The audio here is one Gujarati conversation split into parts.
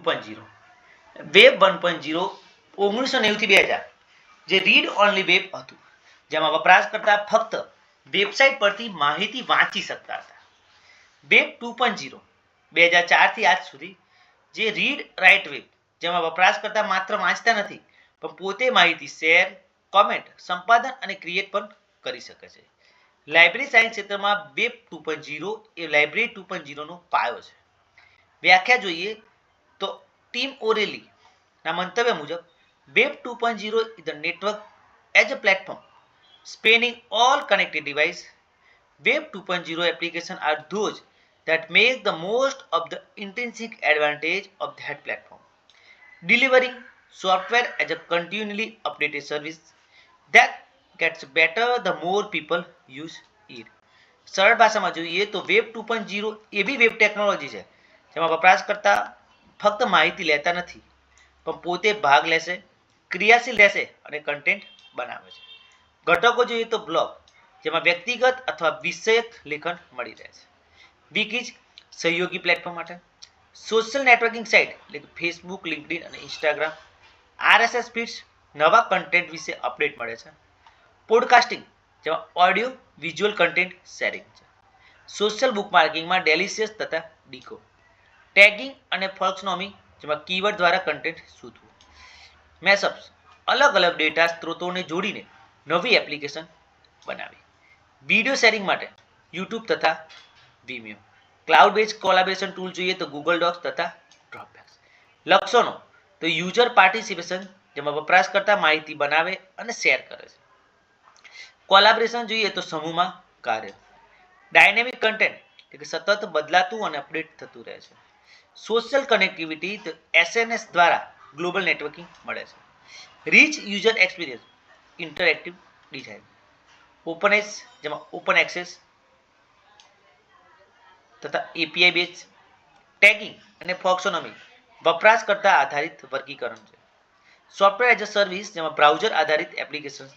2.0 વેબ 1.0 1990 થી 2000 જે રીડ ઓનલી વેબ હતું, જેમાં વપરાશકર્તા ફક્ત વેબસાઇટ પરથી માહિતી વાંચી શકતા હતા. વેબ 2.0 2004 થી આજ સુધી જે રીડ રાઇટ વેબ, જેમાં વપરાશકર્તા માત્ર વાંચતા નથી પણ પોતે માહિતી શેર, કોમેન્ટ, સંપાદન અને ક્રિએટ પણ કરી શકે છે. લાઇબ્રેરી સાયન્સ ક્ષેત્રમાં વેબ 2.0 એ લાઇબ્રેરી 2.0 નો પાયો છે. વ્યાખ્યા જોઈએ તો ટીમ ઓરેલી ના મંતવ્ય મુજબ web 2.0 is the network as a platform spanning all connected devices. Web 2.0 applications are those that make the most of the intrinsic advantage of that platform, delivering software as a continually updated service that gets better the more people use it. સરળ ભાષામાં જોઈએ તો વેબ 2.0 એવી વેબ ટેકનોલોજી છે જેમાં વપરાશકર્તા ફક્ત માહિતી લેતા નથી પણ પોતે ભાગ લેશે, ક્રિયાશીલ રહેશે અને કન્ટેન્ટ બનાવે છે. ઘટકો જોઈએ તો બ્લોગ, જેમાં વ્યક્તિગત અથવા વિષયક લેખન મળી રહે છે. વિકીઝ સહયોગી પ્લેટફોર્મ માટે. સોશિયલ નેટવર્કિંગ સાઇટ એટલે કે ફેસબુક, લિંક્ડઇન અને ઇન્સ્ટાગ્રામ. આરએસએસ ફીડ્સ નવા કન્ટેન્ટ વિશે અપડેટ મળે છે. પોડકાસ્ટિંગ, જેમાં ઓડિયો વિઝ્યુઅલ કન્ટેન્ટ શેરિંગ છે. સોશિયલ બુકમાર્કિંગમાં ડેલિશિયસ તથા ડીકો. ટેગિંગ અને ફોલ્ક્સનોમી, જેમાં કીવર્ડ દ્વારા કન્ટેન્ટ શોધવું. મેસઅપ્સ, અલગ અલગ ડેટા સ્ત્રોતોને જોડીને નવી એપ્લિકેશન બનાવી. વિડીયો શેરિંગ માટે યુટ્યુબ તથા વિમિયો. ક્લાઉડ બેઝ કોલાબોરેશન ટૂલ જોઈએ તો ગૂગલ ડોક્સ તથા ડ્રોપબેક્સ. લક્ષણો તો યુઝર પાર્ટિસિપેશન, જેમાં વપરાશકર્તા માહિતી બનાવે અને શેર કરે છે. કોલાબોરેશન જોઈએ તો સમૂહમાં કાર્ય. ડાયનેમિક કન્ટેન્ટ એટલે કે સતત બદલાતું અને અપડેટ થતું રહે છે. સોશિયલ કનેક્ટિવિટી તો એસએનએસ દ્વારા ગ્લોબલ નેટવર્કિંગ મળે છે. Rich user experience, interactive design. Openness, જેમાં ઓપન એક્સેસ તથા એપીઆઈ બેઝ. ટેગિંગ અને ફોક્સોનોમી, વપરાશકર્તા આધારિત વર્ગીકરણ છે. સોફ્ટવેર એઝ અ સર્વિસ, જેમાં બ્રાઉઝર આધારિત એપ્લિકેશન.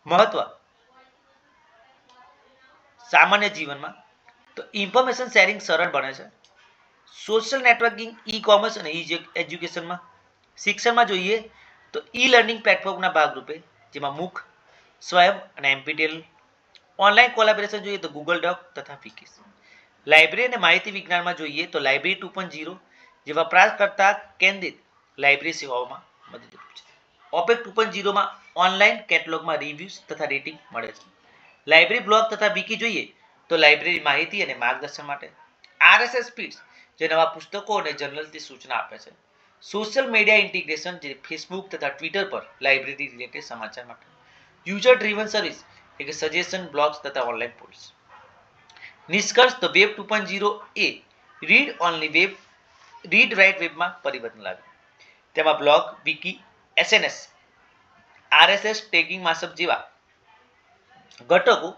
મહત્વ સામાન્ય જીવનમાં તો ઇન્ફોર્મેશન શેરિંગ સરળ બને છે. સોશિયલ નેટવર્કિંગ, ઈ કોમર્સ અને એજ્યુકેશનમાં. શિક્ષણમાં જોઈએ તો ઈ લર્નિંગ પ્લેટફોર્મના ભાગરૂપે, જેમાં મૂક, સ્વયં અને એમપીટીએલ. ઓનલાઈન કોલેબોરેશન જોઈએ તો ગૂગલ ડોક તથા વિકીસ. લાઇબ્રેરી અને માહિતી વિજ્ઞાનમાં જોઈએ તો લાઇબ્રેરી 2.0 જે વપરાશકર્તા કેન્દ્રિત લાઇબ્રેરી સેવાઓમાં મદદરૂપ છે. ઓપેક 2.0માં ઓનલાઈન કેટલોગમાં રિવ્યુઝ તથા રેટિંગ મળે છે. લાઇબ્રેરી બ્લોગ તથા વિકી જોઈએ તો લાઇબ્રેરી માહિતી અને માર્ગદર્શન માટે. આરએસએસ ફીડ્સ, જે નવા પુસ્તકો અને જર્નલથી સૂચના આપે છે. સોશિયલ મીડિયા ઇન્ટિગ્રેશન, જે ફેસબુક તથા ટ્વિટર પર લાઇબ્રેરી રિલેટેડ સમાચાર માટે. યુઝર ડ્રીવન સર્વિસ એટલે કે સજેશન, બ્લોગ્સ તથા ઓનલાઈન પોલ્સ. નિષ્કર્ષ તો વેબ 2.0 એ read only web, read write વેબમાં પરિવર્તન લાવ્યું. તેમાં blog, wiki, SNS, RSS, tagging, mashup જેવા ઘટકો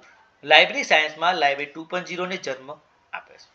લાઇબ્રેરી સાયન્સમાં લાઇબ્રેરી 2.0 ને જન્મ આપે છે.